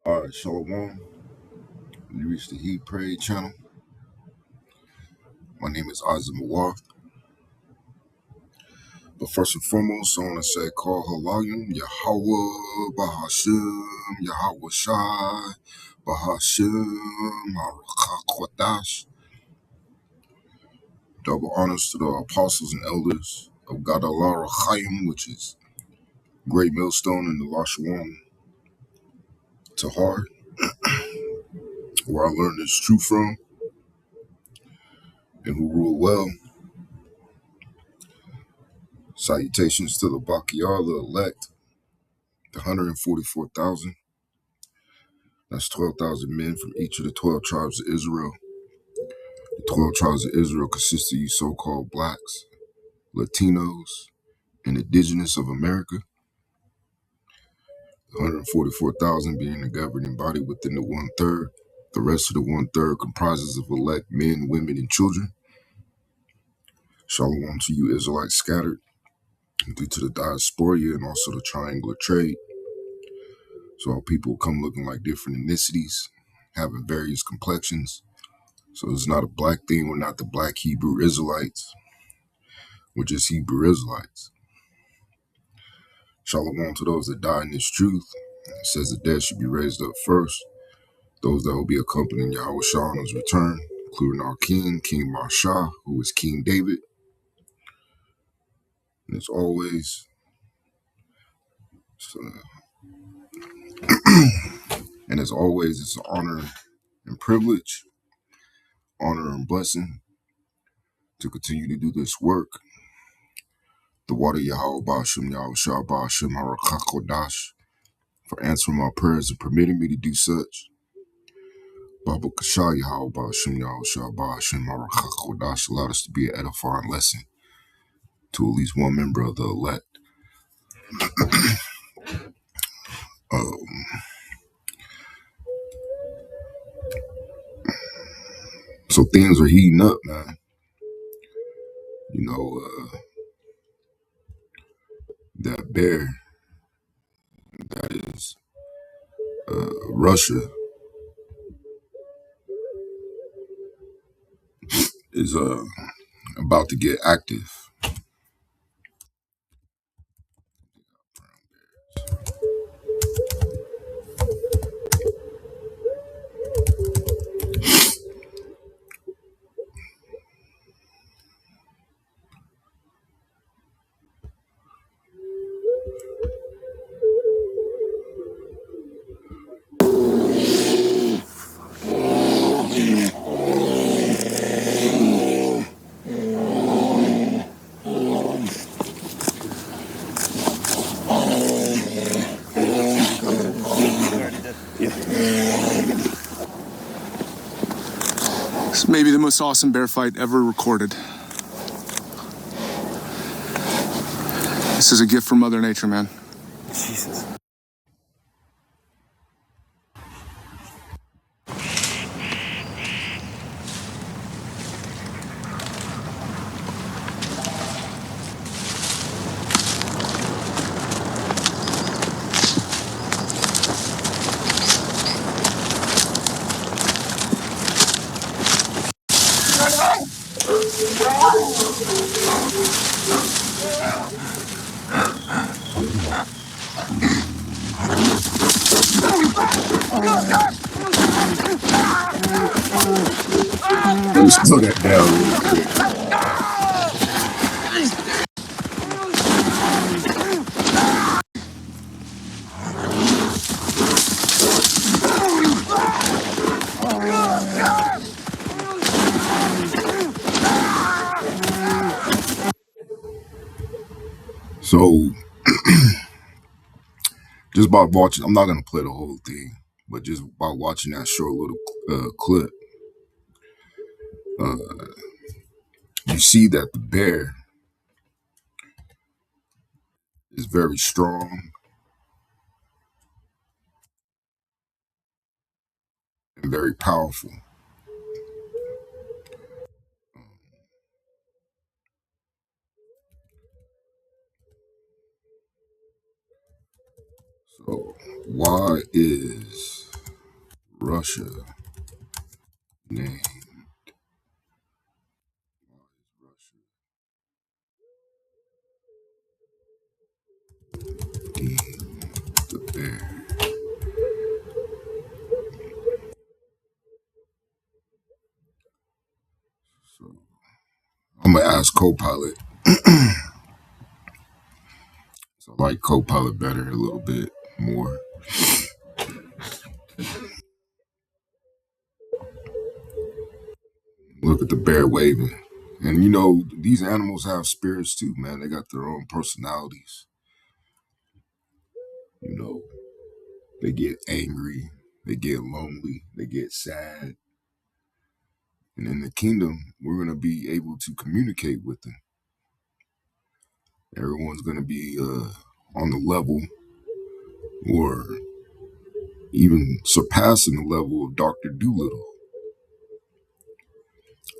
Alright, Shalom. You reached the Heat Parade channel. My name is Isaac Mawar. But first and foremost, I want to say, call Halayim, Yahweh, Bahashim, Yahweh Shai, Bahashim, Harakhakwadash. Double honors to the apostles and elders of God Allah Rachayim, which is Great Millstone in the Lashawan Tahar, where I learned this truth from, and who rule well. Salutations to the Bakiyar, the elect, the 144,000. That's 12,000 men from each of the 12 tribes of Israel. The 12 tribes of Israel consist of you so-called blacks, Latinos, and indigenous of America. The 144,000 being the governing body within the one-third. The rest of the one-third comprises of elect men, women, and children. Shalom to you Israelites scattered due to the diaspora and also the triangular trade. So our people come looking like different ethnicities, having various complexions. So it's not a black thing. We're not the black Hebrew Israelites. We're just Hebrew Israelites. Shalom to those that die in this truth. It says the dead should be raised up first. Those that will be accompanying Yahweh Shah on his return, including our king, King Mashah, who is King David. And as always, it's an honor and privilege, honor and blessing to continue to do this work. The water Yahweh Ba'ashem, Yahweh Shah Ba'ashem, Harakakodash, for answering my prayers and permitting me to do such. Baba Kashah Yahweh Ba'ashem, Yahweh Shah Ba'ashem, Harakakodash, allowed us to be an edifying lesson to at least one member of the elect. So things are heating up, man. You know, that bear, that is Russia, is about to get active. It's maybe the most awesome bear fight ever recorded. This is a gift from Mother Nature, man. Jesus. Let me slow that down real quick. So, just by watching, I'm not going to play the whole thing, but just by watching that short little clip, you see that the bear is very strong and very powerful. So, why is Russia named Russia the bear? So I'm gonna ask Copilot. So I like Copilot better a little bit more. Look at the bear waving. And you know, these animals have spirits too, man. They got their own personalities. You know, they get angry, they get lonely, they get sad. And in the kingdom, we're going to be able to communicate with them. Everyone's going to be on the level or even surpassing the level of Dr. Doolittle.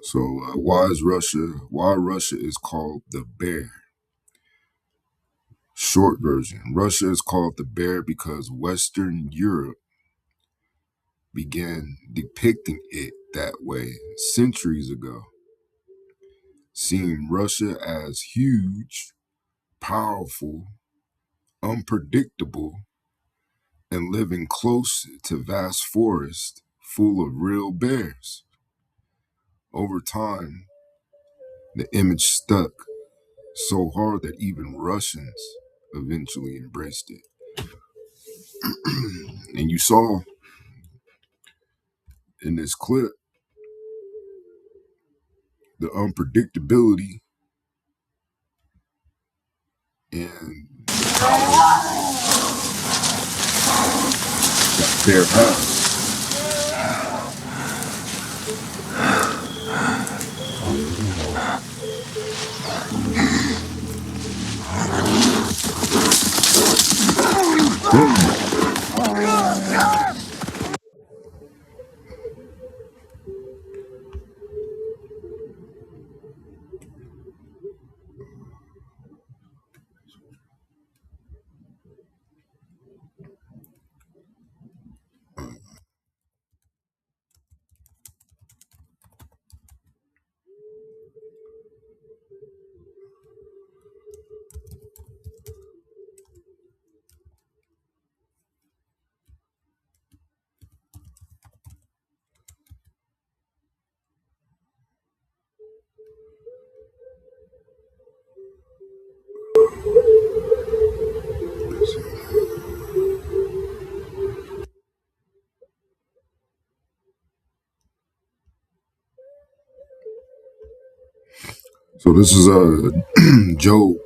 So, why is Russia? Why Russia is called the bear? Short version: Russia is called the bear because Western Europe began depicting it that way centuries ago, seeing Russia as huge, powerful, unpredictable, and living close to vast forests full of real bears. Over time, the image stuck so hard that even Russians eventually embraced it. And you saw in this clip the unpredictability and the power that bear has. So this is Job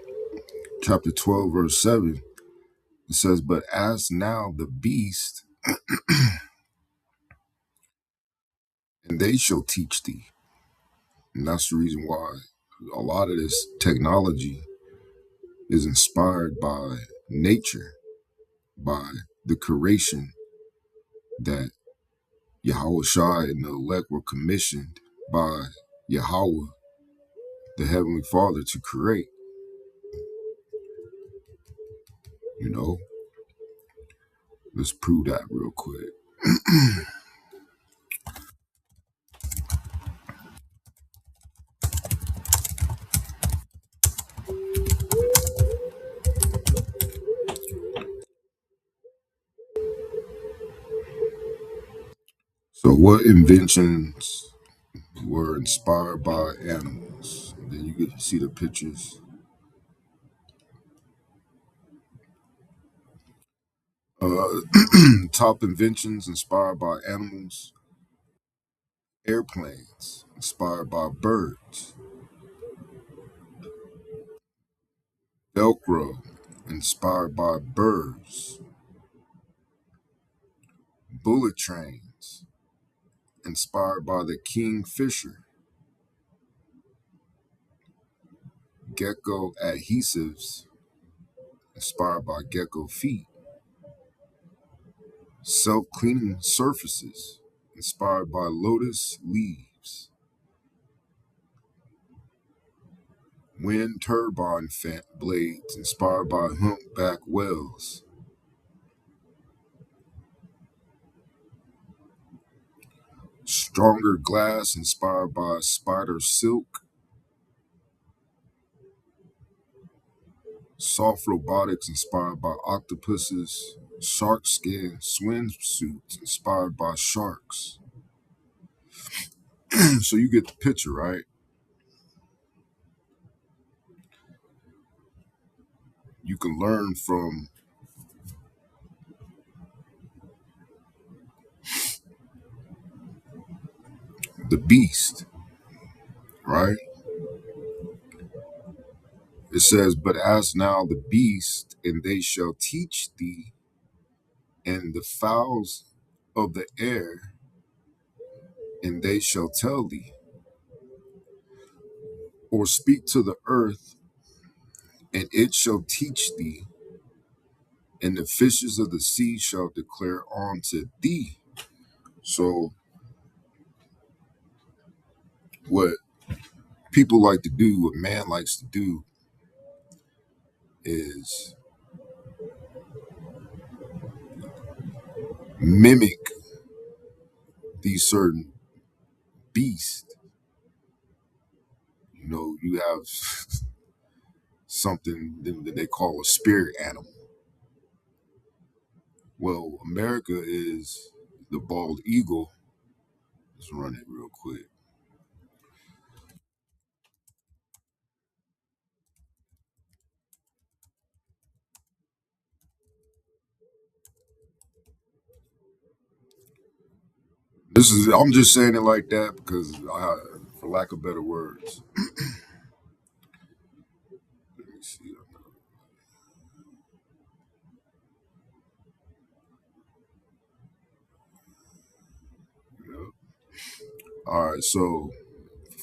chapter 12, verse 7. It says, "But as now the beast, and they shall teach thee." And that's the reason why a lot of this technology is inspired by nature, by the creation that Yahweh Shai and the elect were commissioned by Yahweh, the Heavenly Father, to create. You know, let's prove that real quick. So, what inventions were inspired by animals? Then you get to see the pictures. Top inventions inspired by animals: airplanes, inspired by birds; Velcro, inspired by birds; bullet trains, inspired by the kingfisher; gecko adhesives, inspired by gecko feet; self-cleaning surfaces, inspired by lotus leaves; wind turbine blades, inspired by humpback whales; Stronger glass inspired by spider silk. Soft robotics inspired by octopuses. Shark skin swimsuits inspired by sharks. So you get the picture, right? You can learn from the beast, right? It says, but ask now the beast, and they shall teach thee, and the fowls of the air, and they shall tell thee, or speak to the earth, and it shall teach thee, and the fishes of the sea shall declare unto thee. So, what people like to do, what man likes to do, is mimic these certain beasts. You know, you have something that they call a spirit animal. Well, America is the bald eagle. Let's run it real quick. I'm just saying it like that because, for lack of better words. Let me see. Yeah. All right, so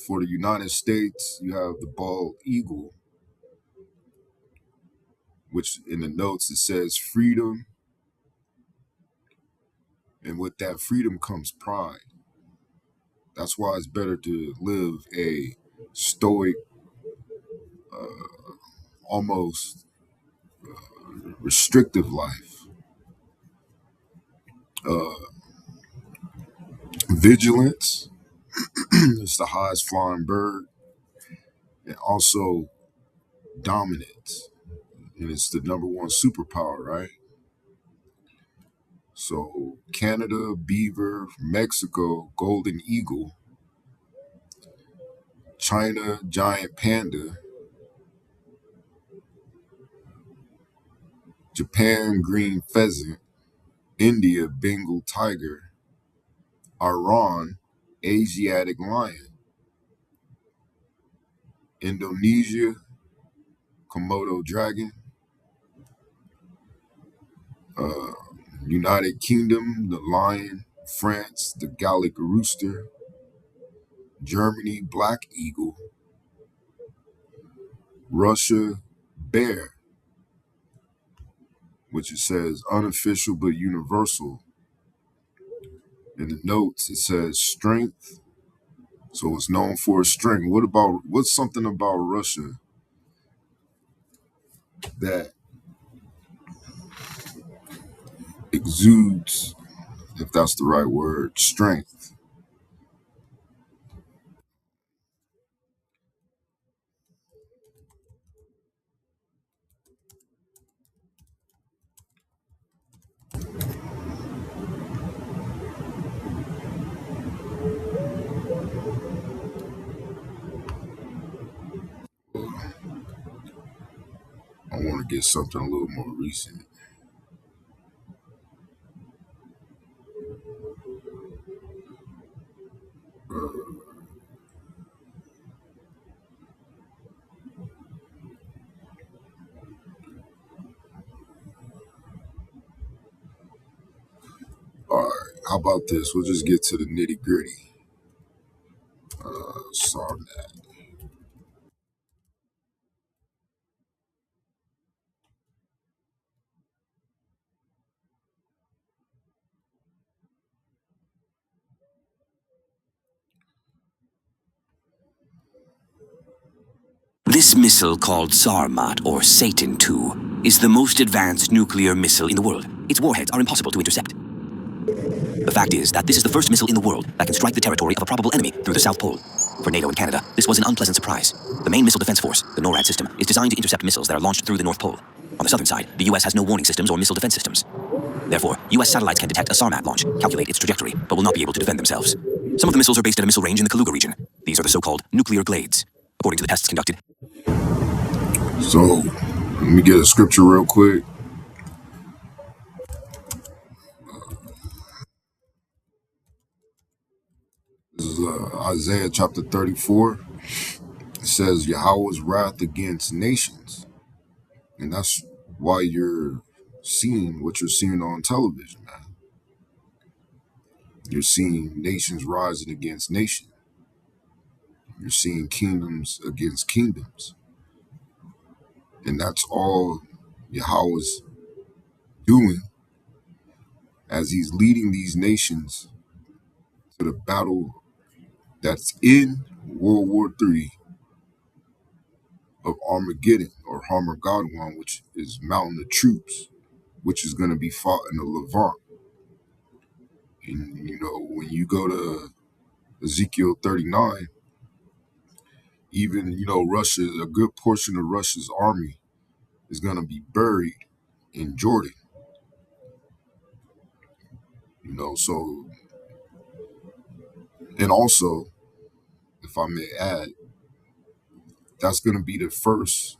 for the United States, you have the bald eagle, which in the notes it says freedom, and with that freedom comes pride. That's why it's better to live a stoic, almost restrictive life. Uh, Vigilance is the highest flying bird, and also dominance, and it's the number one superpower, right? So Canada, beaver; Mexico, golden eagle; China, giant panda; Japan, green pheasant; India, Bengal tiger; Iran, Asiatic lion; Indonesia, Komodo dragon; uh, United Kingdom, the lion; France, the Gallic rooster; Germany, black eagle; Russia, bear, which it says unofficial but universal. In the notes, it says strength, so it's known for its strength. What's something about Russia that exudes, if that's the right word, strength? I want to get something a little more recent. All right, how about this? We'll just get to the nitty gritty. Sorry. This missile, called Sarmat, or Satan II, is the most advanced nuclear missile in the world. Its warheads are impossible to intercept. The fact is that this is the first missile in the world that can strike the territory of a probable enemy through the South Pole. For NATO and Canada, this was an unpleasant surprise. The main missile defense force, the NORAD system, is designed to intercept missiles that are launched through the North Pole. On the southern side, the US has no warning systems or missile defense systems. Therefore, US satellites can detect a Sarmat launch, calculate its trajectory, but will not be able to defend themselves. Some of the missiles are based at a missile range in the Kaluga region. These are the so-called nuclear glades. According to the tests conducted. So, let me get a scripture real quick. This is Isaiah chapter 34. It says, Yahweh's wrath against nations. And that's why you're seeing what you're seeing on television, man. You're seeing nations rising against nations. You're seeing kingdoms against kingdoms. And that's all Yahweh's doing as he's leading these nations to the battle that's in World War III of Armageddon or Harmageddon, which is mountain of troops, which is going to be fought in the Levant. And, when you go to Ezekiel 39, even, Russia, a good portion of Russia's army is going to be buried in Jordan, so, and also, if I may add, that's going to be the first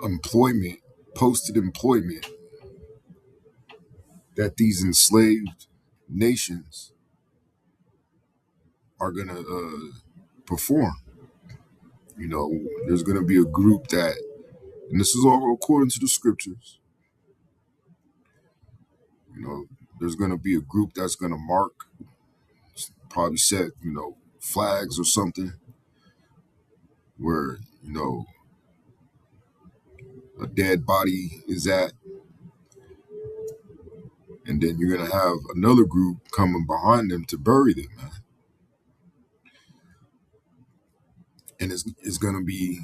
employment, posted employment that these enslaved nations are going to perform. There's going to be a group that, and this is all according to the scriptures, there's going to be a group that's going to mark, probably set, flags or something where, a dead body is at. And then you're going to have another group coming behind them to bury them, man. And it's going to be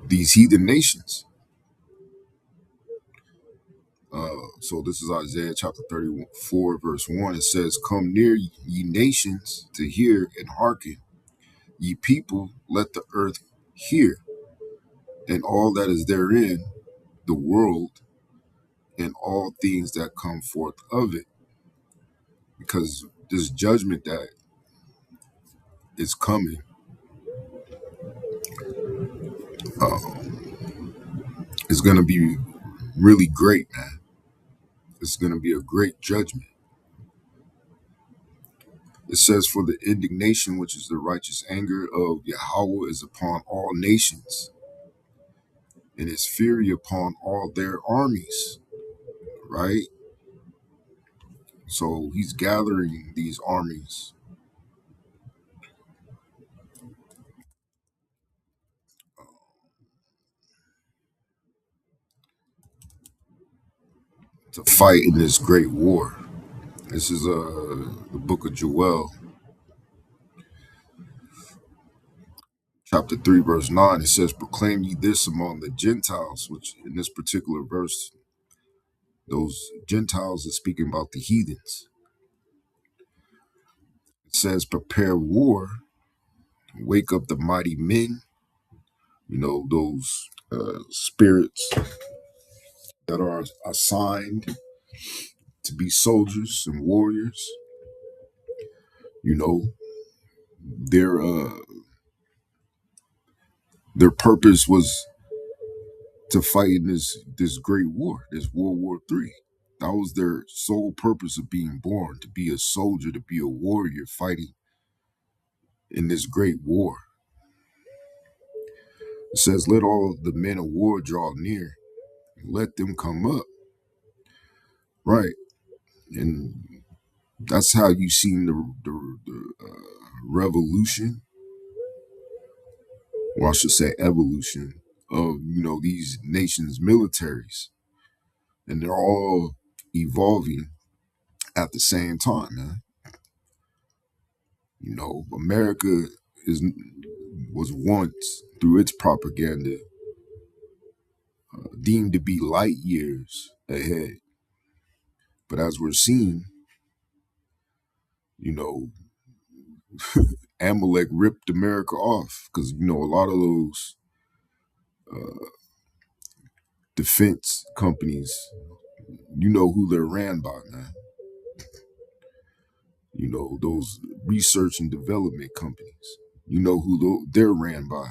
these heathen nations. So this is Isaiah chapter 34, verse 1. It says, Come near, ye nations, to hear and hearken. Ye people, let the earth hear, and all that is therein, the world, and all things that come forth of it. Because this judgment that is coming is going to be really great, man. It's going to be a great judgment. It says, For the indignation, which is the righteous anger of Yahweh, is upon all nations, and his fury upon all their armies, right? So he's gathering these armies to fight in this great war. This is the book of Joel, chapter 3, verse 9. It says, Proclaim ye this among the Gentiles, which in this particular verse, those Gentiles are speaking about the heathens. It says, Prepare war, wake up the mighty men, those spirits that are assigned to be soldiers and warriors. Their their purpose was to fight in this great war, this World War III. That was their sole purpose of being born, to be a soldier, to be a warrior fighting in this great war. It says, Let all the men of war draw near, and let them come up. Right. And that's how you seen the revolution, or I should say evolution, of, these nations' militaries. And they're all evolving at the same time, man. America was once, through its propaganda, deemed to be light years ahead. But as we're seeing, you know, Amalek ripped America off because, a lot of those defense companies, who they're ran by, man. Those research and development companies, who they're ran by.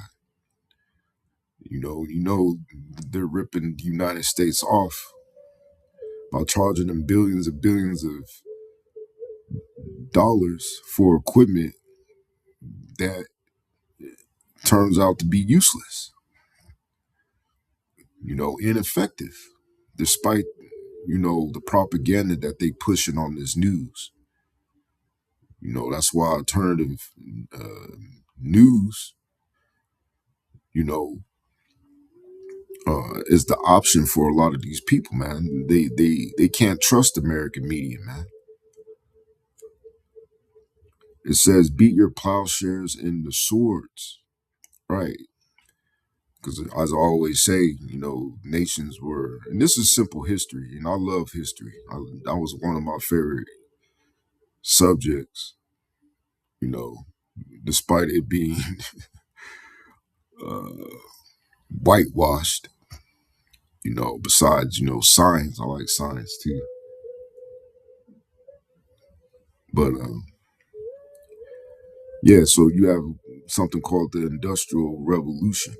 They're ripping the United States off by charging them billions of dollars for equipment that turns out to be useless, ineffective, despite, the propaganda that they pushing on this news. That's why alternative news, you know, is the option for a lot of these people, man. They can't trust American media, man. It says beat your plowshares in the swords, right? Because as I always say, nations were, and this is simple history, and I love history. That was one of my favorite subjects, you know, despite it being uh, whitewashed, besides, science. I like science too. But yeah, so you have something called the Industrial Revolution,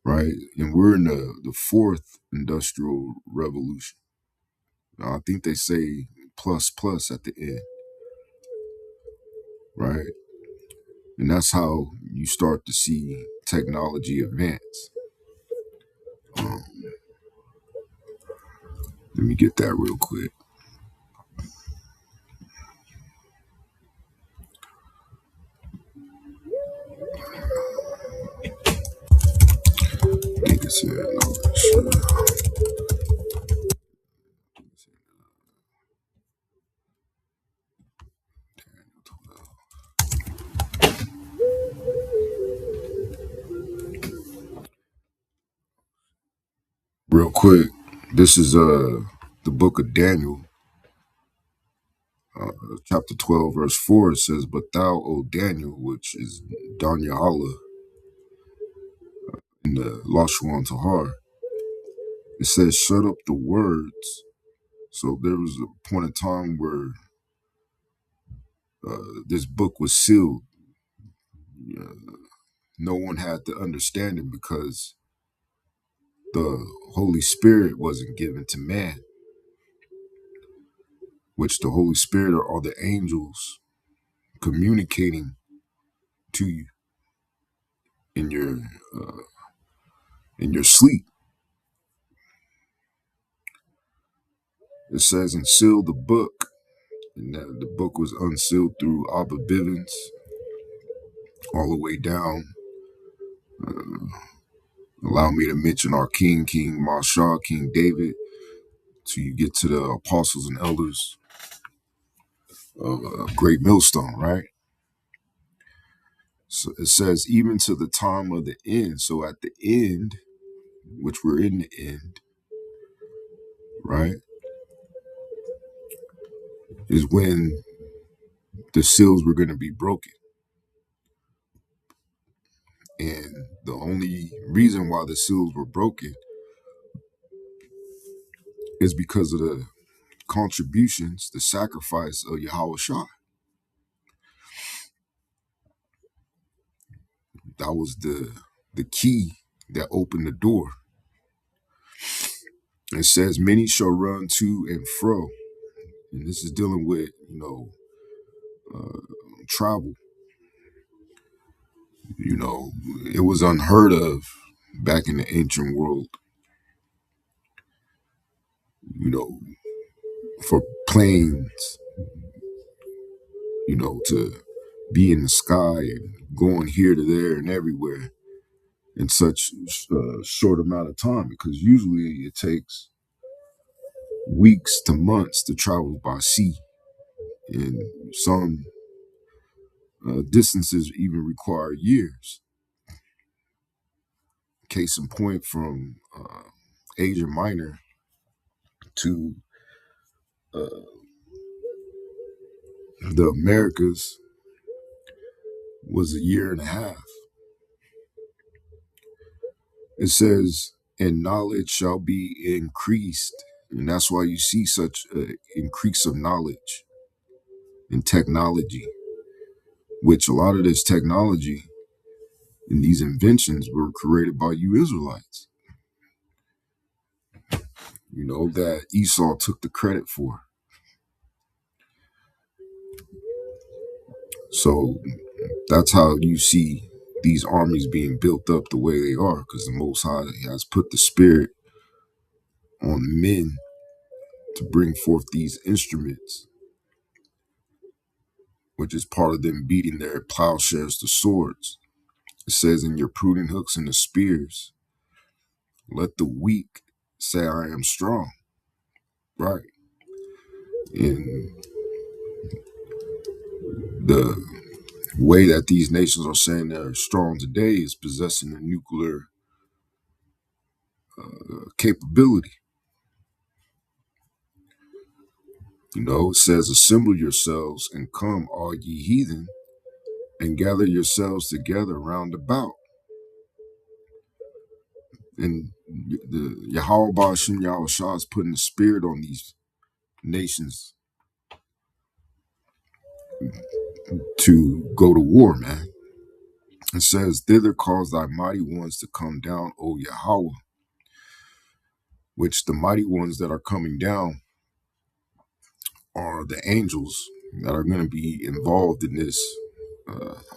right? And we're in the fourth Industrial Revolution. Now, I think they say plus plus at the end, right? And that's how you start to see technology advance. Um, Let me get that real quick. Nigga said, no, sure. Real quick, this is the book of Daniel, chapter 12, verse 4. It says, "But thou, O Daniel," which is Danyala in the Lashon Tahar, it says, "Shut up the words." So there was a point in time where this book was sealed. Uh, no one had the understanding because the Holy Spirit wasn't given to man, which the Holy Spirit are the angels communicating to you in your uh, in your sleep. It says, "And seal the book," and that the book was unsealed through Abba Bivens all the way down. Uh, Allow me to mention our King Mashah, King David, till you get to the apostles and elders of Great Millstone, right? So it says, even to the time of the end. So at the end, which we're in the end, right, is when the seals were going to be broken. And the only reason why the seals were broken is because of the contributions, the sacrifice of Yahweh Shah. That was the key that opened the door. It says, many shall run to and fro. And this is dealing with, travel. It was unheard of back in the ancient world, for planes, to be in the sky and going here to there and everywhere in such a short amount of time, because usually it takes weeks to months to travel by sea, and some distances even require years case in point, from Asia Minor to the Americas was a year and a half. It says, and knowledge shall be increased. And that's why you see such an increase of knowledge and technology, which a lot of this technology and these inventions were created by you Israelites, that Esau took the credit for. So that's how you see these armies being built up the way they are, because the Most High has put the spirit on men to bring forth these instruments, which is part of them beating their plowshares to swords. It says, in your pruning hooks and the spears, let the weak say I am strong. Right. And the way that these nations are saying they're strong today is possessing a nuclear capability. It says, assemble yourselves and come, all ye heathen, and gather yourselves together round about. And the Yahweh Ba'ashim Yahweh Shah is putting the spirit on these nations to go to war, man. It says, thither cause thy mighty ones to come down, O Yahweh, which the mighty ones that are coming down are the angels that are going to be involved in this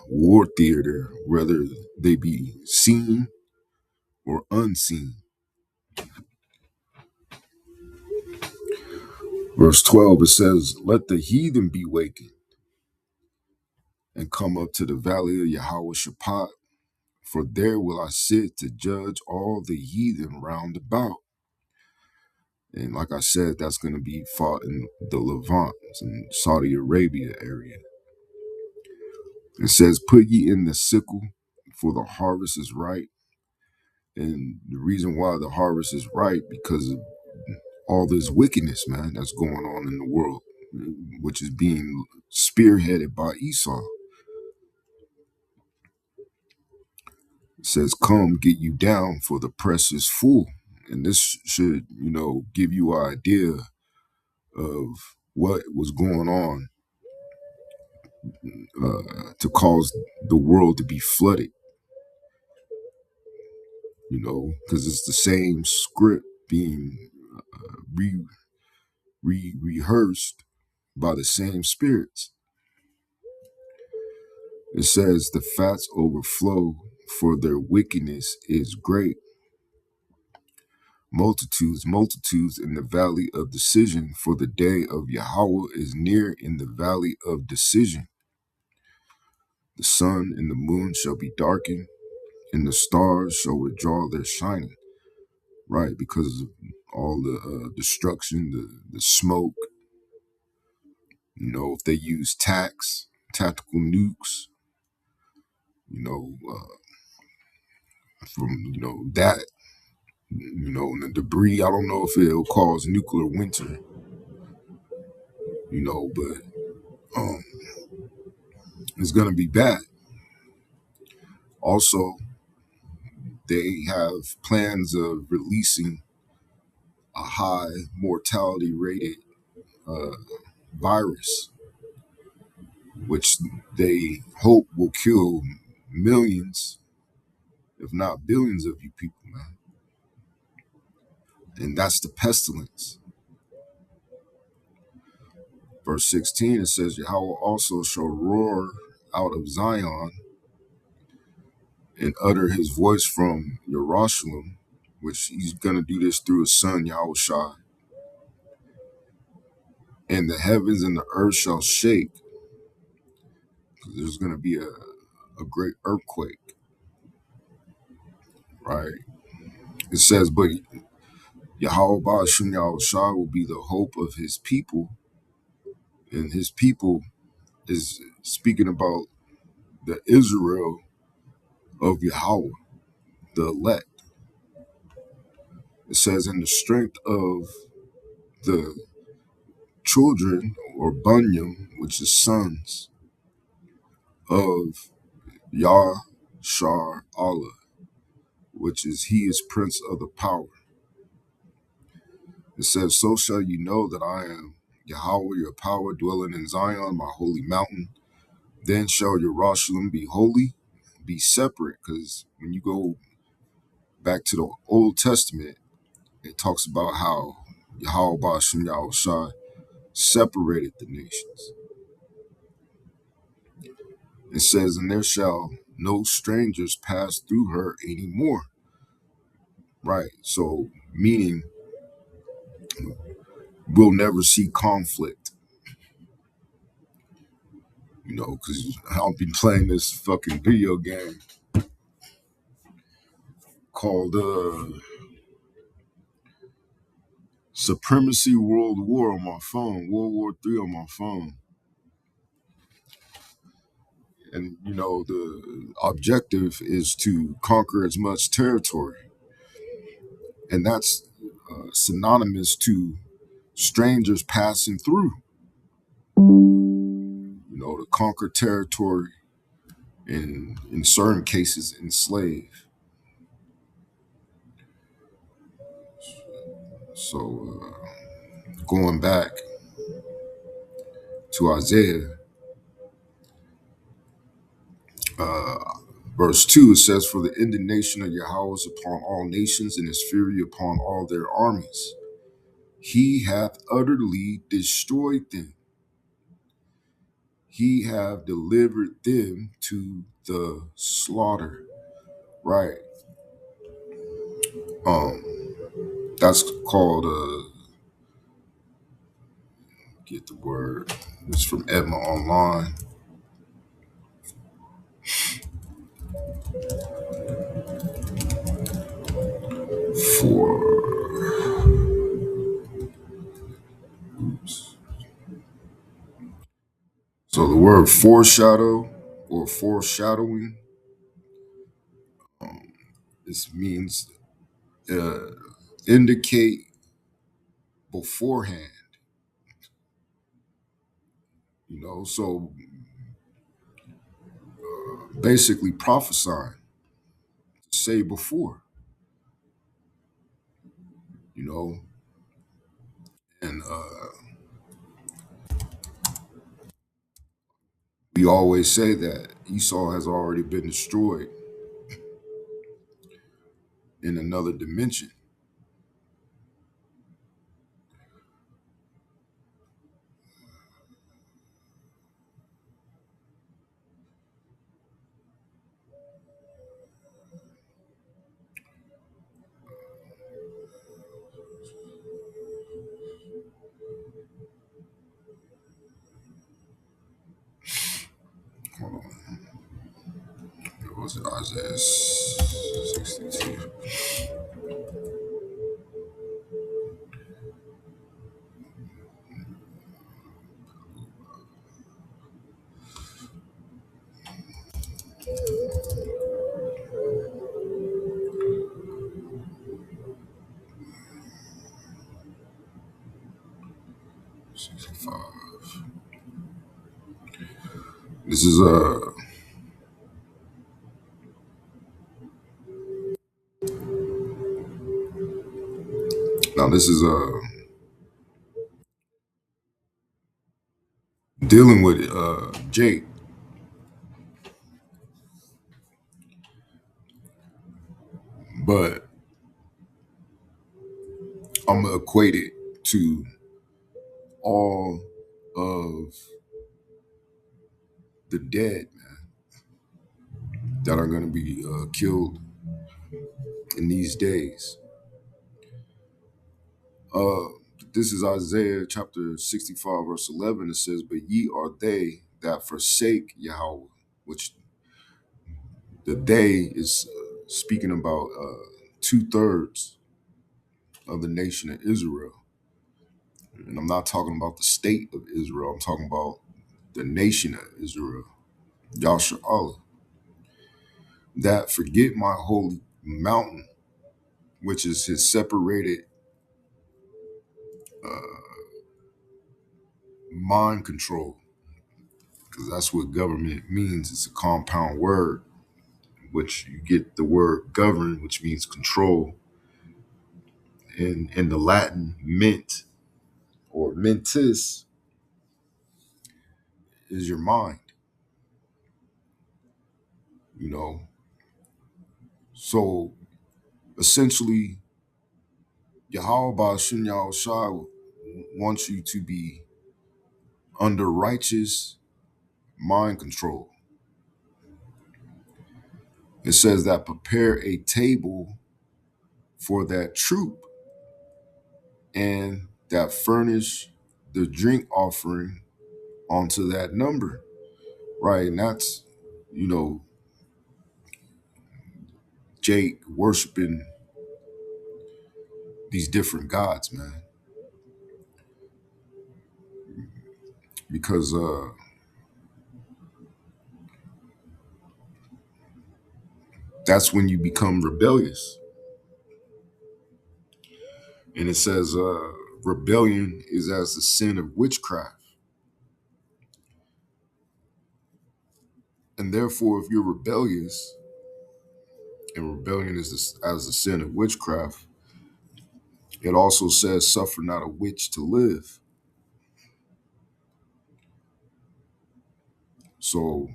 war theater, whether they be seen or unseen. Verse 12, it says, let the heathen be wakened and come up to the valley of Yahweh Shaphat, for there will I sit to judge all the heathen round about. And like I said, that's going to be fought in the Levant, in Saudi Arabia area. It says, put ye in the sickle, for the harvest is ripe. And the reason why the harvest is ripe, because of all this wickedness, man, that's going on in the world, which is being spearheaded by Esau. It says, come, get you down, for the press is full. And this should, give you an idea of what was going on to cause the world to be flooded, because it's the same script being rehearsed by the same spirits. It says, the fats overflow, for their wickedness is great. Multitudes, multitudes in the valley of decision, for the day of Yahweh is near in the valley of decision. The sun and the moon shall be darkened, and the stars shall withdraw their shining. Right, because of all the destruction, the smoke. If they use tactical nukes, from that, and the debris. I don't know if it'll cause nuclear winter, but it's gonna be bad. Also, they have plans of releasing a high mortality rated virus, which they hope will kill millions, if not billions of you people, man. And that's the pestilence. Verse 16, it says, Yahweh also shall roar out of Zion and utter his voice from Jerusalem, which he's going to do this through his son, Yahushua. And the heavens and the earth shall shake. There's going to be a great earthquake, right? It says, but Yahweh Ba'ashim Yahushua will be the hope of his people. And his people is speaking about the Israel of Yahweh, the elect. It says, in the strength of the children, or bunyam, which is sons, of Yashar Allah, which is he is prince of the power. It says, so shall you know that I am Yahweh, your power, dwelling in Zion, my holy mountain. Then shall Jerusalem be holy, be separate. Because when you go back to the Old Testament, it talks about how Yahweh Bashem Yahushai separated the nations. It says, and there shall no strangers pass through her anymore. Right. So, meaning we'll never see conflict, because I've been playing this fucking video game called Supremacy World War on my phone, World War III on my phone. And, the objective is to conquer as much territory. And that's synonymous to strangers passing through, to conquer territory, and in certain cases enslave. So going back to Isaiah, verse 2, it says, for the indignation of Yahweh is upon all nations, and his fury upon all their armies. He hath utterly destroyed them. He hath delivered them to the slaughter. Right. That's called get the word. It's from Edma Online. So the word foreshadow, or foreshadowing, this means indicate beforehand. So basically prophesying, say before, and we always say that Esau has already been destroyed in another dimension. Hold on. It was Isaiah 62. This is now this is dealing with Jake, but I'm gonna equate it to all of the dead, man, that are gonna be killed in these days. This is Isaiah chapter 65, verse 11. It says, but ye are they that forsake Yahweh, which the they is speaking about 2/3 of the nation of Israel. And I'm not talking about the state of Israel. I'm talking about the nation of Israel. Yasha Allah. That forget my holy mountain, which is his separated mind control, because that's what government means. It's a compound word, which you get the word govern, which means control. In the Latin, ment or mentis is your mind, you know. So essentially, Yahweh Ba'Shem Yahushua wants you to be under righteous mind control. It says that prepare a table for that troop and that furnish the drink offering onto that number, right? And that's, you know, Jake worshiping these different gods, man, because that's when you become rebellious. And it says rebellion is as the sin of witchcraft. And therefore, if you're rebellious, and rebellion is as the sin of witchcraft, it also says, suffer not a witch to live. So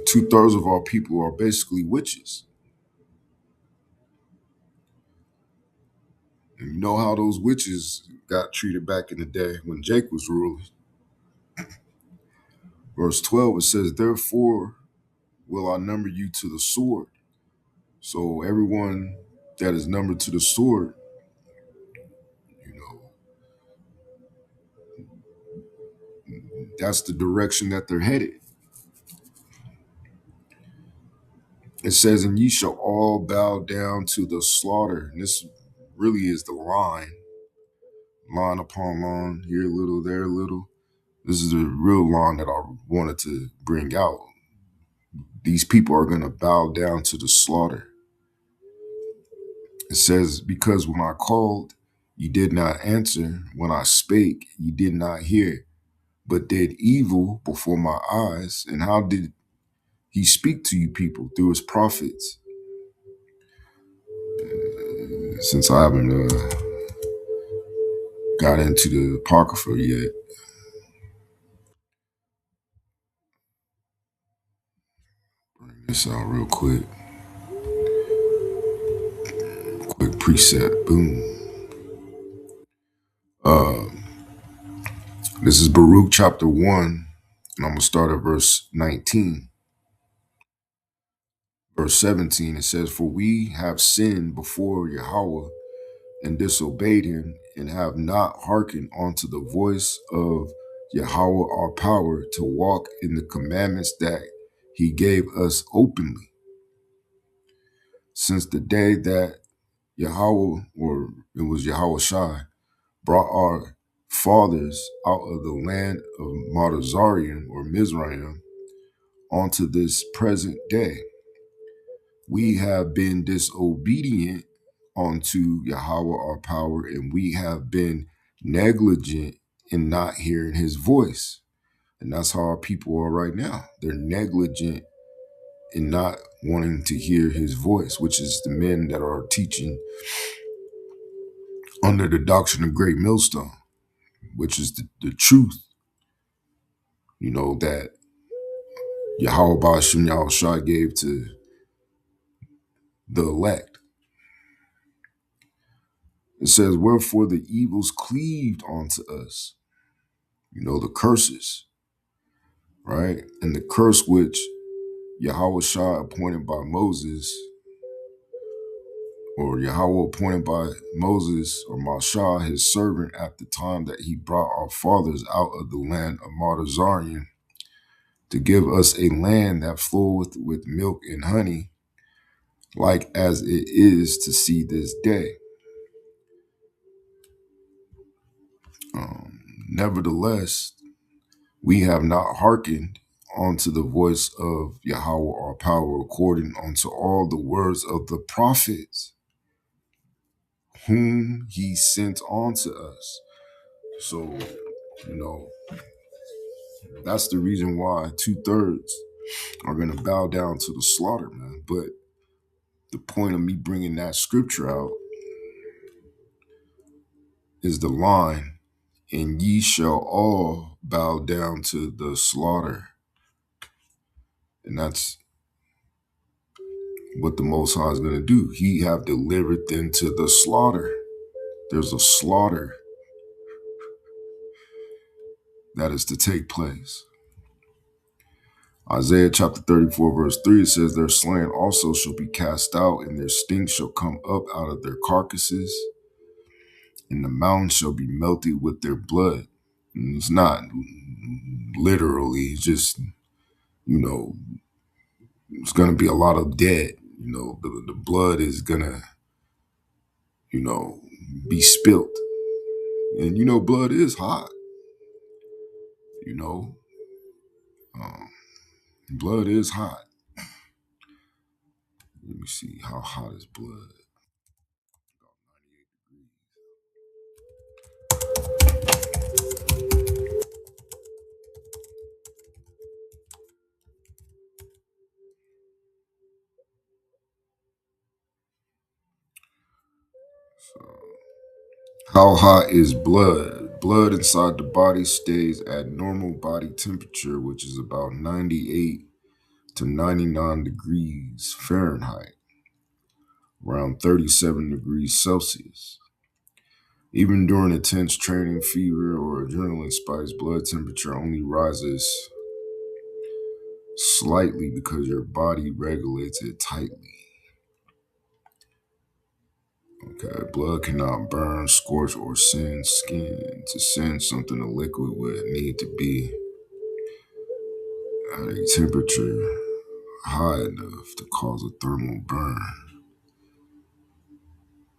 2/3 of our people are basically witches. And you know how those witches got treated back in the day when Jake was ruling. Verse 12, it says, therefore will I number you to the sword. So everyone that is numbered to the sword, you know, that's the direction that they're headed. It says, and ye shall all bow down to the slaughter. And this really is the line upon line, here a little, there a little. This is the real line that I wanted to bring out. These people are going to bow down to the slaughter. It says, because when I called, you did not answer. When I spake, you did not hear, but did evil before my eyes. And how did he speak to you people? Through his prophets. Since I haven't got into the Apocrypha yet, bring this out real quick. Quick preset, boom. This is Baruch chapter 1, and I'm going to start at verse 19. Verse 17, it says, for we have sinned before Yahweh and disobeyed him, and have not hearkened unto the voice of Yahweh our power to walk in the commandments that he gave us openly. Since the day that Yahweh, or it was Yahweh Shai, brought our fathers out of the land of Madazarim or Mizraim onto this present day, we have been disobedient unto Yahweh our power, and we have been negligent in not hearing his voice. And that's how our people are right now. They're negligent in not wanting to hear his voice, which is the men that are teaching under the doctrine of Great Millstone, which is the truth, you know, that Yahweh Ba'Shem Yahushua gave to the elect. It says, wherefore the evils cleaved unto us, you know, the curses, right? And the curse which Yahweh Shah appointed by Moses, or Yahweh appointed by Moses or Mashah, his servant, at the time that he brought our fathers out of the land of Madazarim, to give us a land that floweth with milk and honey, like as it is to see this day. Nevertheless, we have not hearkened unto the voice of Yahweh our power, according unto all the words of the prophets, whom he sent unto us. So, you know, that's the reason why 2/3 are going to bow down to the slaughter, man. But the point of me bringing that scripture out is the line, and ye shall all bow down to the slaughter. And that's what the Most High is going to do. He have delivered them to the slaughter. There's a slaughter that is to take place. Isaiah chapter 34 verse 3, it says, their slain also shall be cast out, and their stink shall come up out of their carcasses, and the mountain shall be melted with their blood. And it's not literally, it's just, you know, it's going to be a lot of dead. You know, the blood is going to, you know, be spilt. And, you know, blood is hot, you know. Blood is hot. Let me see, how hot is blood? So, how hot is blood? Blood inside the body stays at normal body temperature, which is about 98 to 99 degrees Fahrenheit, around 37 degrees Celsius. Even during intense training, fever, or adrenaline spikes, blood temperature only rises slightly because your body regulates it tightly. Okay, blood cannot burn, scorch, or send skin. To send something to liquid would need to be at a temperature high enough to cause a thermal burn.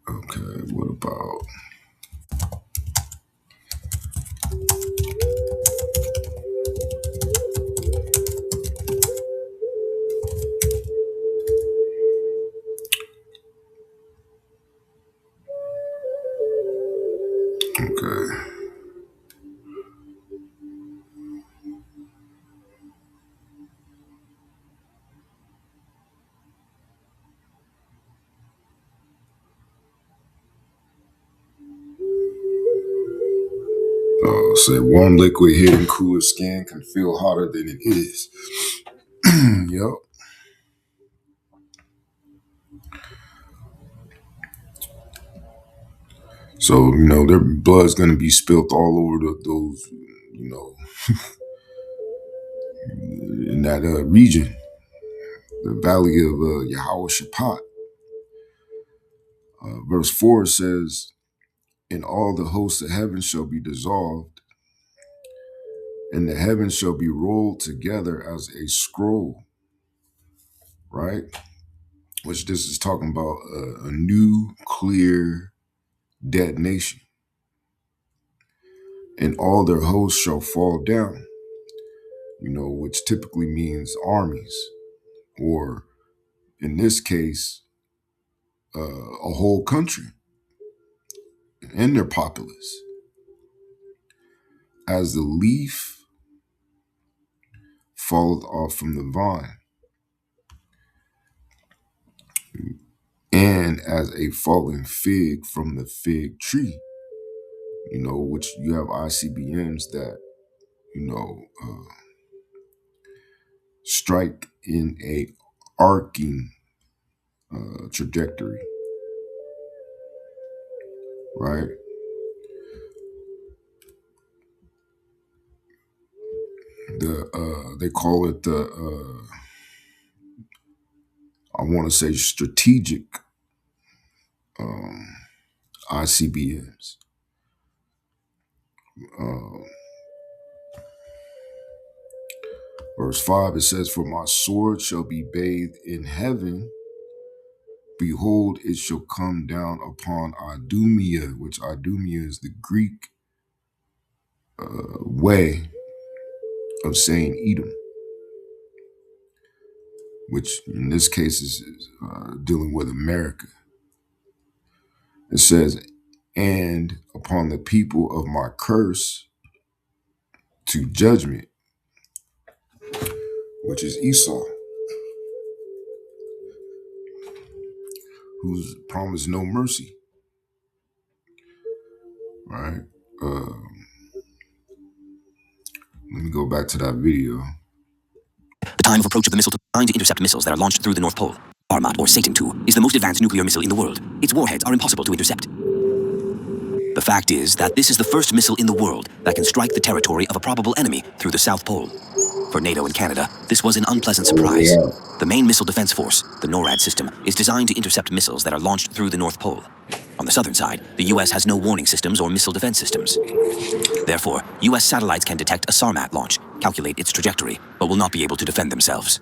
Okay, what about... Okay. Say warm liquid hitting cooler skin can feel hotter than it is. Yep. So, you know, their blood's going to be spilt all over those, you know, in that region, the valley of Yahweh Shaphat. Verse 4 says, and all the hosts of heaven shall be dissolved, and the heavens shall be rolled together as a scroll, right? Which this is talking about a nuclear detonation. And all their hosts shall fall down, you know, which typically means armies, or in this case, a whole country and their populace. As the leaf falleth off from the vine, and as a fallen fig from the fig tree, you know, which you have ICBMs that, you know, strike in a arcing trajectory, right? They call it the I want to say strategic ICBMs. Verse 5, it says, for my sword shall be bathed in heaven. Behold, it shall come down upon Idumea, which Idumea is the Greek way of saying Edom. which in this case is dealing with America. It says, and upon the people of my curse to judgment, which is Esau, who's promised no mercy, right? Let me go back to that video. The time of approach of the missile designed to intercept missiles that are launched through the North Pole. Armat, or Satan II, is the most advanced nuclear missile in the world. Its warheads are impossible to intercept. The fact is that this is the first missile in the world that can strike the territory of a probable enemy through the South Pole. For NATO and Canada, this was an unpleasant surprise. The main missile defense force, the NORAD system, is designed to intercept missiles that are launched through the North Pole. On the southern side, the US has no warning systems or missile defense systems. Therefore, US satellites can detect a SARMAT launch, calculate its trajectory, but will not be able to defend themselves.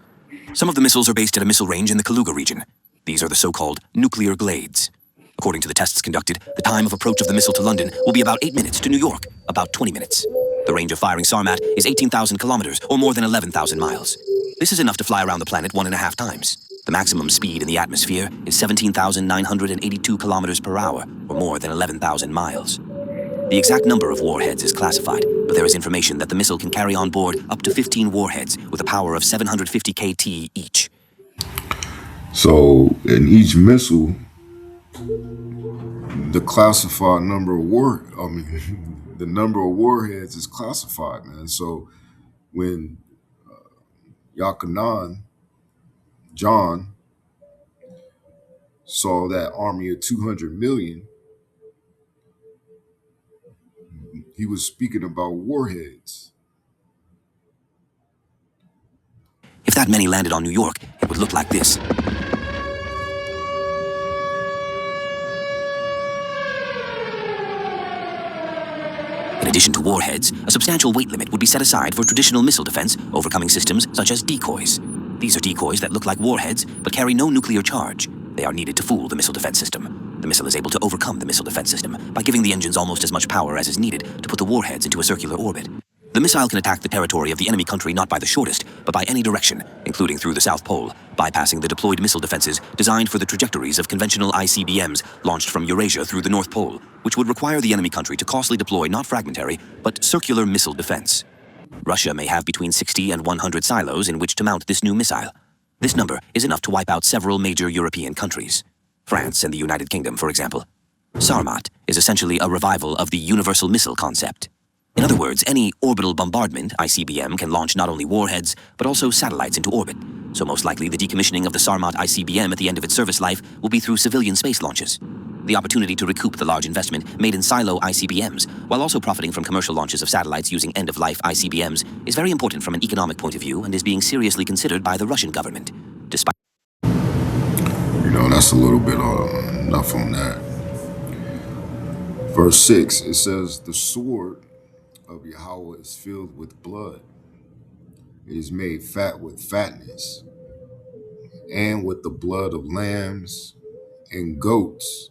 Some of the missiles are based at a missile range in the Kaluga region. These are the so-called nuclear glades. According to the tests conducted, the time of approach of the missile to London will be about 8 minutes, to New York, about 20 minutes. The range of firing SARMAT is 18,000 kilometers, or more than 11,000 miles. This is enough to fly around the planet 1.5 times. The maximum speed in the atmosphere is 17,982 kilometers per hour, or more than 11,000 miles. The exact number of warheads is classified, but there is information that the missile can carry on board up to 15 warheads with a power of 750 KT each. So in each missile, the classified number of the number of warheads is classified, man. So when Yakanan, John, saw that army of 200 million, he was speaking about warheads. If that many landed on New York, it would look like this. In addition to warheads, a substantial weight limit would be set aside for traditional missile defense, overcoming systems such as decoys. These are decoys that look like warheads but carry no nuclear charge. They are needed to fool the missile defense system. The missile is able to overcome the missile defense system by giving the engines almost as much power as is needed to put the warheads into a circular orbit. The missile can attack the territory of the enemy country not by the shortest, but by any direction, including through the South Pole, bypassing the deployed missile defenses designed for the trajectories of conventional ICBMs launched from Eurasia through the North Pole, which would require the enemy country to costly deploy not fragmentary, but circular missile defense. Russia may have between 60 and 100 silos in which to mount this new missile. This number is enough to wipe out several major European countries. France and the United Kingdom, for example. SARMAT is essentially a revival of the universal missile concept. In other words, any orbital bombardment ICBM can launch not only warheads, but also satellites into orbit. So most likely the decommissioning of the SARMAT ICBM at the end of its service life will be through civilian space launches. The opportunity to recoup the large investment made in silo ICBMs, while also profiting from commercial launches of satellites using end-of-life ICBMs, is very important from an economic point of view and is being seriously considered by the Russian government. Despite That's a little bit enough on that. Verse 6, it says, the sword of Yahweh is filled with blood. It is made fat with fatness, and with the blood of lambs and goats,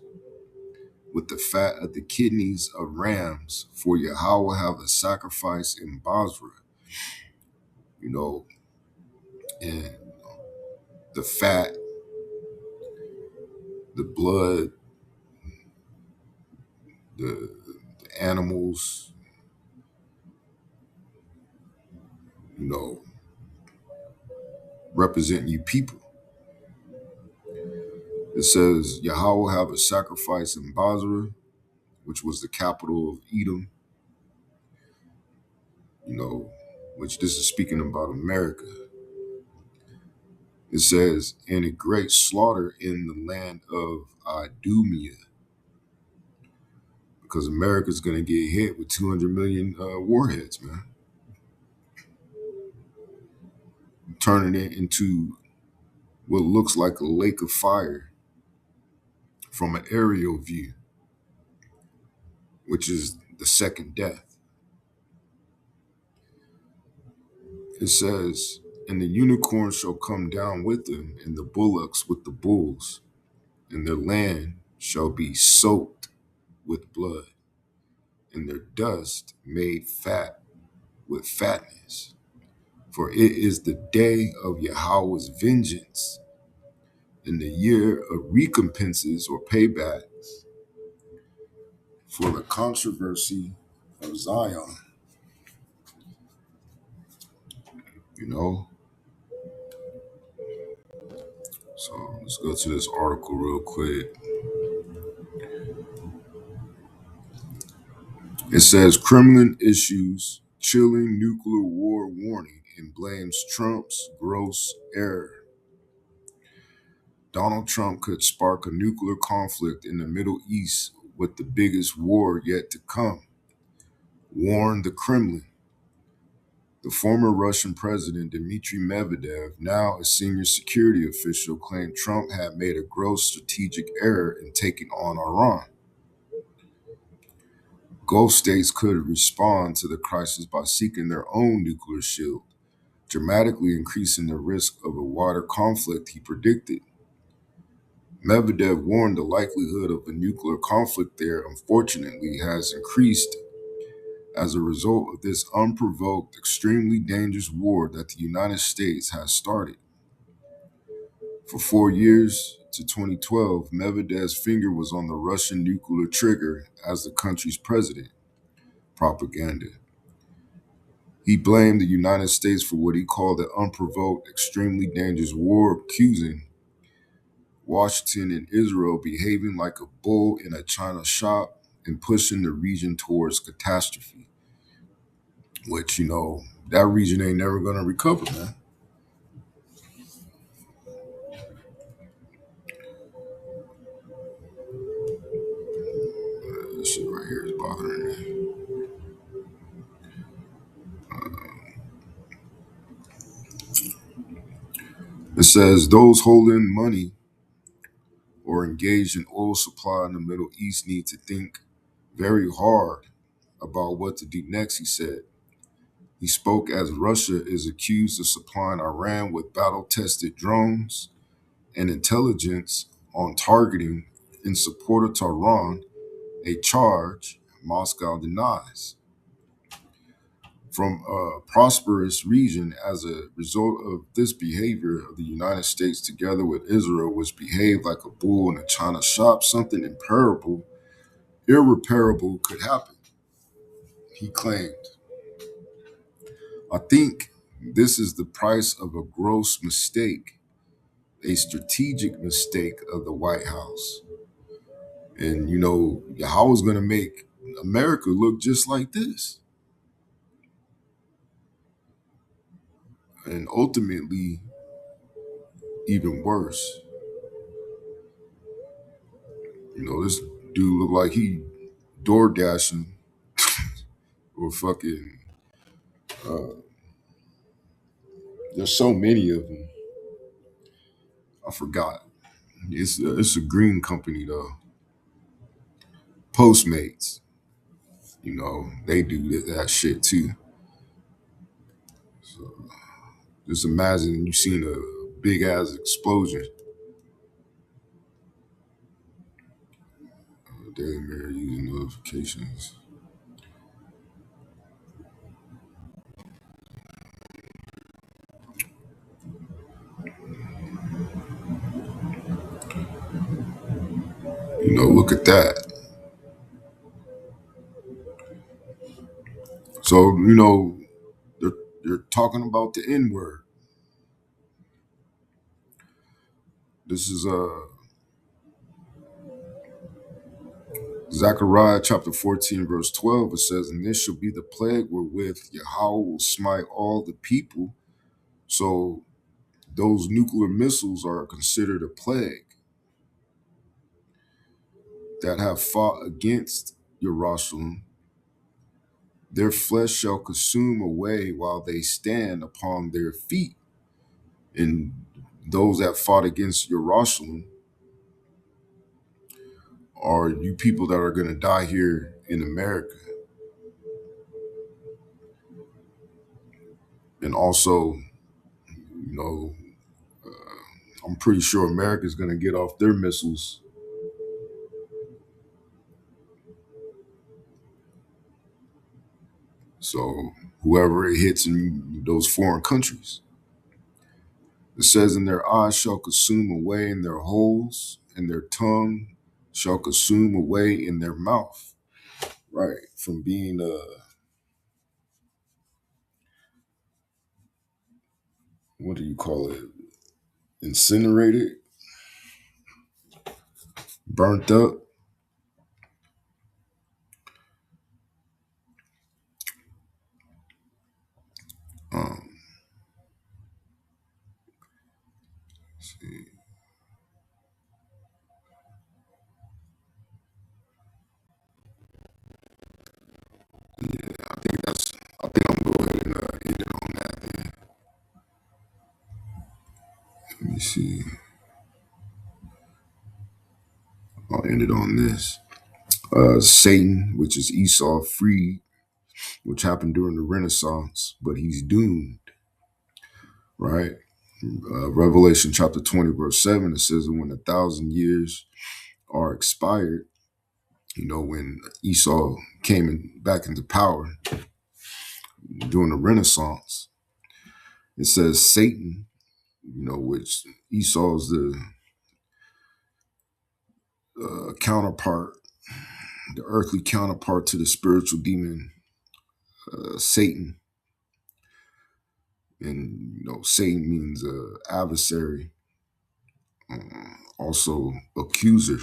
with the fat of the kidneys of rams, for Yahweh have a sacrifice in Basra. And the fat, the blood, the animals, represent you people. It says Yahweh have a sacrifice in Basra, which was the capital of Edom, which this is speaking about America. It says, and a great slaughter in the land of Idumea, because America's going to get hit with 200 million warheads, man. Turning it into what looks like a lake of fire from an aerial view, which is the second death. It says, and the unicorn shall come down with them, and the bullocks with the bulls, and their land shall be soaked with blood, and their dust made fat with fatness. For it is the day of Yahweh's vengeance, in the year of recompenses or payback for the controversy of Zion. You know, so let's go to this article real quick. It says Kremlin issues chilling nuclear war warning and blames Trump's gross error. Donald Trump could spark a nuclear conflict in the Middle East with the biggest war yet to come, warned the Kremlin. The former Russian president Dmitry Medvedev, now a senior security official, claimed Trump had made a gross strategic error in taking on Iran. Gulf states could respond to the crisis by seeking their own nuclear shield, dramatically increasing the risk of a wider conflict, he predicted. Medvedev warned the likelihood of a nuclear conflict there, unfortunately, has increased as a result of this unprovoked, extremely dangerous war that the United States has started. For 4 years to 2012, Medvedev's finger was on the Russian nuclear trigger as the country's president. Propaganda. He blamed the United States for what he called the unprovoked, extremely dangerous war, accusing Washington and Israel behaving like a bull in a china shop and pushing the region towards catastrophe, which, that region ain't never going to recover, man. This shit right here is bothering me. It says those holding money or engaged in oil supply in the Middle East need to think very hard about what to do next, he said. He spoke as Russia is accused of supplying Iran with battle-tested drones and intelligence on targeting in support of Tehran, a charge Moscow denies. From a prosperous region as a result of this behavior of the United States together with Israel, which behaved like a bull in a china shop, something irreparable could happen, he claimed. I think this is the price of a gross mistake, a strategic mistake of the White House. And, Yahweh's going to make America look just like this. And ultimately, even worse. This dude looked like he door dashing or fucking. There's so many of them. I forgot. It's a green company though. Postmates. They do that shit too. So just imagine you seen a big ass explosion. Daily Mirror using notifications. Look at that. So, they're talking about the N word. This is Zechariah chapter 14, verse 12. It says, "And this shall be the plague wherewith Yahweh will smite all the people." So those nuclear missiles are considered a plague that have fought against Jerusalem. Their flesh shall consume away while they stand upon their feet. And those that fought against Jerusalem are you people that are going to die here in America. And also, I'm pretty sure America's going to get off their missiles. So whoever it hits in those foreign countries. It says, "And their eyes shall consume away in their holes, and their tongue shall consume away in their mouth." Right, from being what do you call it? Incinerated, burnt up. Um, let's see. I think I'm gonna go ahead and end it on that. Then. Let me see. I'll end it on this. Satan, which is Esau, freed, which happened during the Renaissance, but he's doomed. Right. Revelation chapter 20, verse 7, it says that when 1,000 years are expired, when Esau came back into power during the Renaissance, it says Satan, which Esau's the counterpart, the earthly counterpart to the spiritual demon, Satan. And, Satan means adversary, also accuser,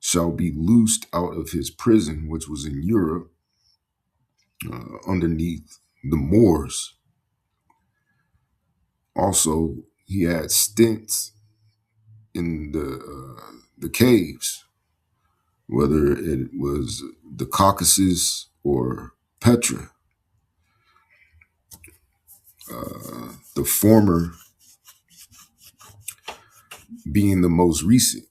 shall be loosed out of his prison, which was in Europe, underneath the Moors. Also, he had stints in the caves, whether it was the Caucasus or Petra. The former being the most recent.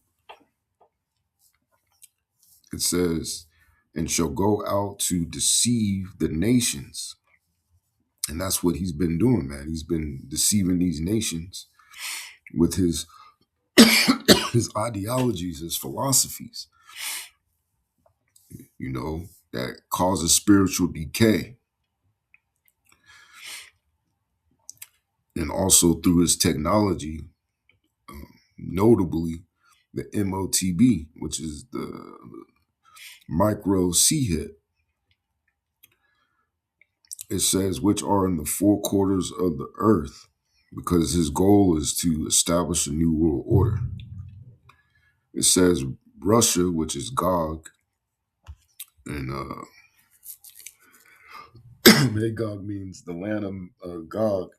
It says, "And shall go out to deceive the nations." And that's what he's been doing, man. He's been deceiving these nations with his his ideologies, his philosophies, that causes spiritual decay. And also through his technology, notably the MOTB, which is the micro C hit. It says, "which are in the four quarters of the earth," because his goal is to establish a new world order. It says Russia, which is Gog, and Magog means the land of Gog.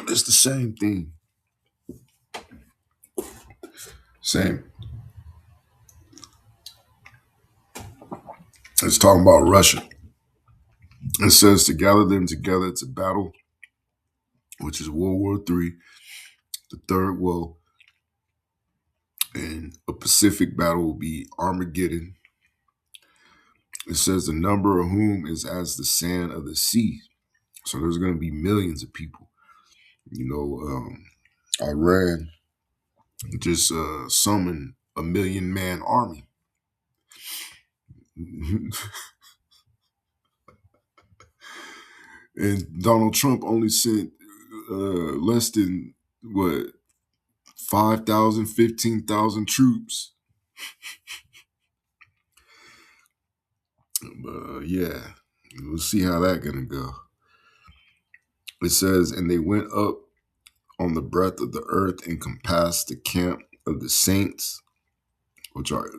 It's the same thing. Same. It's talking about Russia. It says to gather them together to battle, which is World War III, the third woe, and a Pacific battle will be Armageddon. It says the number of whom is as the sand of the sea. So there's going to be millions of people. Iran just summoned a 1,000,000-man army. And Donald Trump only sent less than, 5,000, 15,000 troops. Yeah, we'll see how that's going to go. It says, "And they went up on the breadth of the earth and compassed the camp of the saints," which are,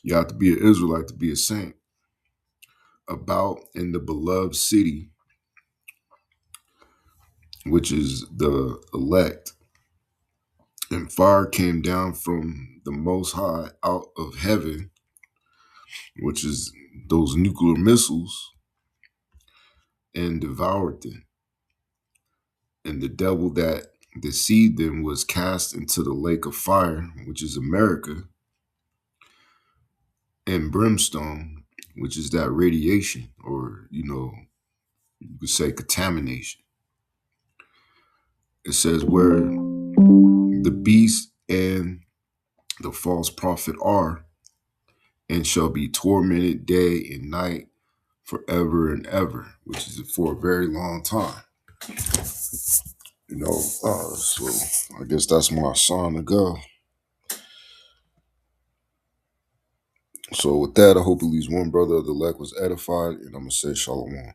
you have to be an Israelite to be a saint, "about in the beloved city," which is the elect. "And fire came down from the Most High out of heaven," which is those nuclear missiles, "and devoured them. And the devil that deceived them was cast into the lake of fire," which is America, "and brimstone," which is that radiation, or, you could say contamination. It says, "where the beast and the false prophet are, and shall be tormented day and night forever and ever, which is for a very long time. So I guess that's my sign to go. So with that, I hope at least one brother of the elect was edified, and I'm gonna say shalom.